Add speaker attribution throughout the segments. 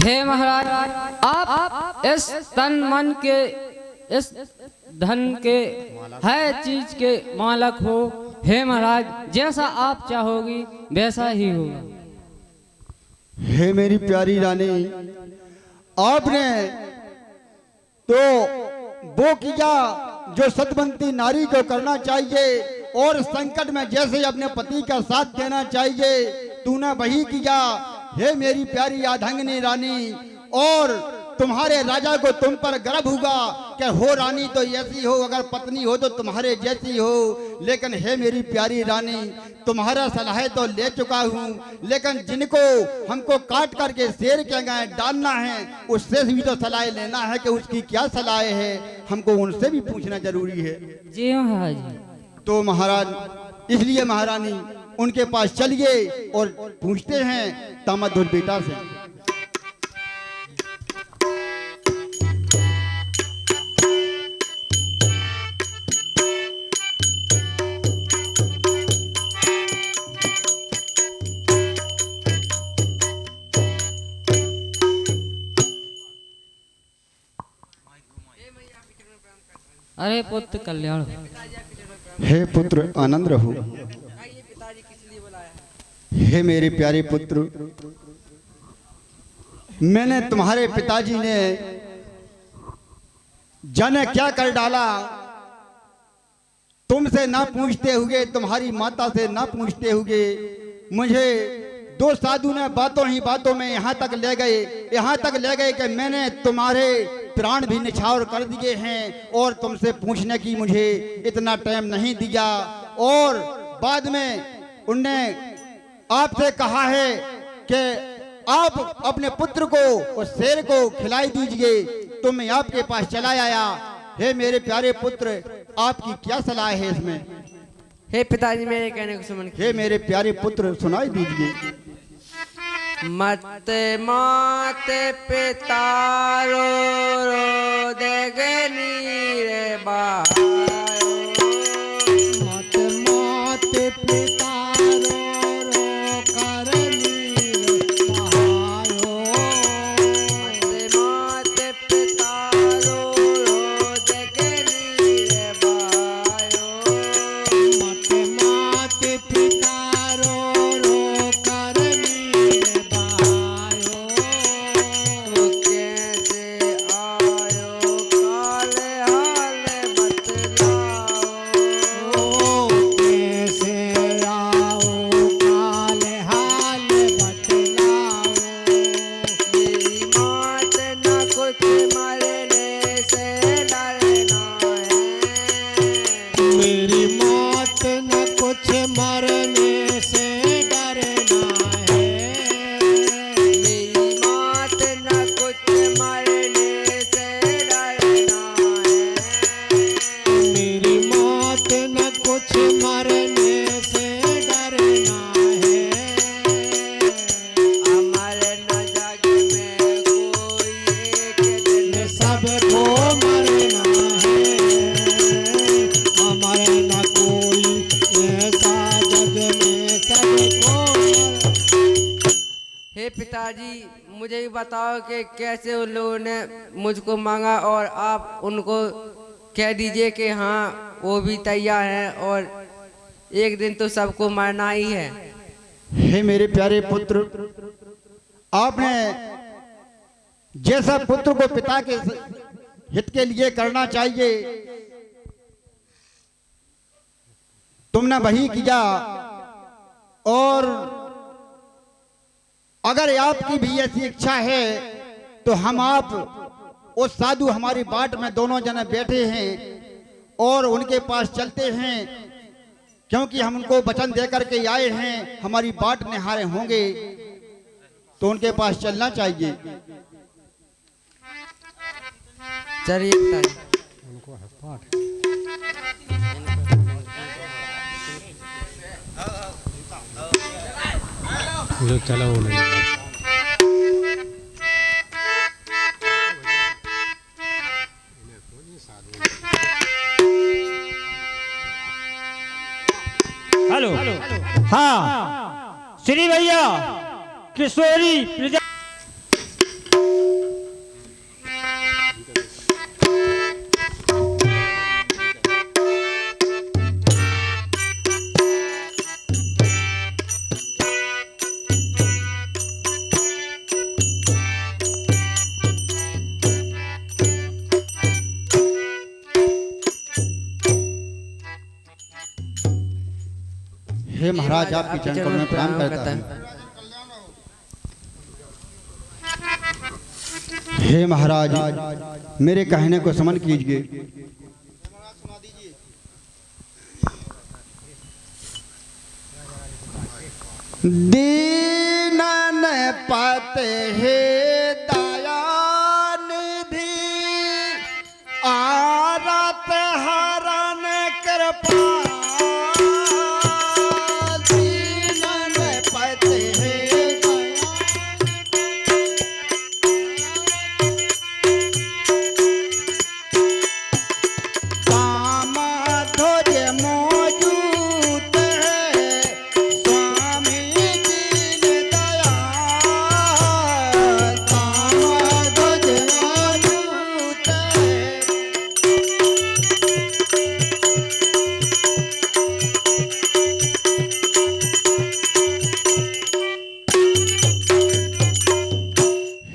Speaker 1: हे महाराज, आप इस तन मन के, इस धन के, है चीज के मालक हो। हे महाराज, जैसा आप चाहोगी वैसा ही होगा।
Speaker 2: हे मेरी प्यारी रानी, आपने तो वो किया जो सतवंती नारी को करना चाहिए और संकट में जैसे अपने पति का साथ देना चाहिए, तूने वही किया। हे मेरी प्यारी आधंगनी रानी, और तुम्हारे राजा को तुम पर गर्व होगा कि हो रानी तो ऐसी हो, अगर पत्नी हो तो तुम्हारे जैसी हो। लेकिन हे मेरी प्यारी रानी, तुम्हारा सलाह तो ले चुका हूँ, लेकिन जिनको हमको काट करके शेर के गाय डालना है उससे भी तो सलाह लेना है कि उसकी क्या सलाह है, हमको उनसे भी पूछना जरूरी है।
Speaker 1: जी महाराज।
Speaker 2: तो महाराज, इसलिए महारानी उनके पास चलिए और पूछते हैं तामदुल बेटा से।
Speaker 1: अरे पुत्र कल्याण।
Speaker 2: हे पुत्र आनंद रहो। हे मेरे प्यारे पुत्र, मैंने तुम्हारे पिताजी ने जाने क्या कर डाला, तुमसे ना पूछते हुए, तुम्हारी माता से ना पूछते हुए मुझे दो साधु ने बातों ही बातों में यहाँ तक ले गए कि मैंने तुम्हारे प्राण भी निछावर कर दिए हैं और तुमसे पूछने की मुझे इतना टाइम नहीं दिया। और बाद में उनने आपसे कहा है कि आप अपने पुत्र को उस शेर को खिलाई दीजिए, तो मैं आपके पास चला आया। हे मेरे प्यारे पुत्र, आपकी क्या सलाह है इसमें?
Speaker 3: हे पिताजी, मेरे कहने को सुन।
Speaker 2: हे मेरे प्यारे पुत्र, सुनाई दीजिए।
Speaker 3: मत मात पिता रो रो देगनी रे बायो,
Speaker 4: मत मात पिता रो रो करनी रे बायो,
Speaker 3: मत मात पिता रो रो देगनी रे बायो,
Speaker 4: मत मात पिता रो रो करनी रे बायो,
Speaker 3: कैसे आयो काले हाल बतलाओ,
Speaker 4: कैसे आओ काले हाल बतलाओ,
Speaker 3: मेरी मात न कुछ मरने से डरना है,
Speaker 4: मेरी मौत न कुछ मरने से डरना है,
Speaker 3: मेरी मात न कुछ मरने से डरना है,
Speaker 4: मेरी मौत न कुछ मरने से डरना है,
Speaker 3: अमर न जग में कोई एक दिन
Speaker 4: सबको मरना है, अमर न कोई ऐसा जग में सबको
Speaker 3: हे पिताजी, मुझे भी बताओ कि कैसे उन लोगों ने मुझको मांगा, और आप उनको कह दीजिए कि हाँ वो भी तैयार हैं और एक दिन तो सबको मरना ही है।
Speaker 2: हे मेरे प्यारे पुत्र, आपने जैसा पुत्र को पिता के हित के लिए करना चाहिए तुमने वही किया। और अगर आपकी भी ऐसी इच्छा है तो हम आप उस साधु हमारी बाट में दोनों जने बैठे हैं और उनके पास चलते हैं, क्योंकि हम उनको वचन दे करके आए हैं हमारी बाट निहारे होंगे, तो उनके पास चलना चाहिए।
Speaker 3: चलिए पिताजी।
Speaker 5: चला वो नहीं।
Speaker 6: हेलो, हाँ श्री भैया किशोरी प्रजा
Speaker 2: महाराज आपके चरण कमल में प्रणाम करता है। हे महाराज, मेरे कहने को समन कीजिए। दीनन पते हे दया निधि, आरत हरण कृपा, दीनन पते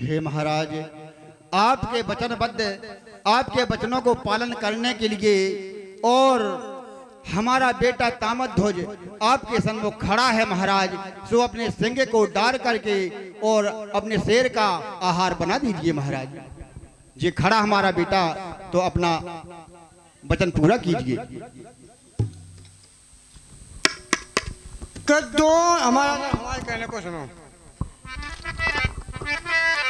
Speaker 2: हे महाराज, आपके वचनबद्ध, आपके वचनों को पालन करने के लिए और हमारा बेटा तामध्वज आपके सन्मुख खड़ा है महाराज, सो अपने सिंह को डार करके और अपने शेर का आहार बना दीजिए महाराज। ये खड़ा हमारा बेटा, तो अपना वचन पूरा कीजिए।
Speaker 4: हमारे कहने को सुनो।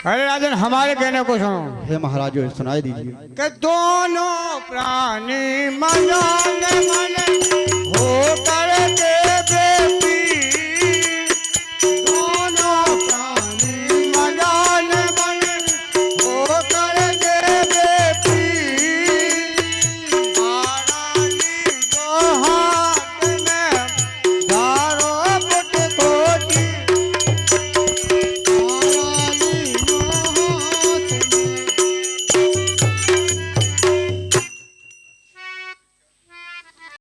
Speaker 4: अरे राजन, हमारे कहने को सुनो।
Speaker 2: हे महाराज, सुनाई दीजिए।
Speaker 4: कि दोनों प्राणी मन मन होकर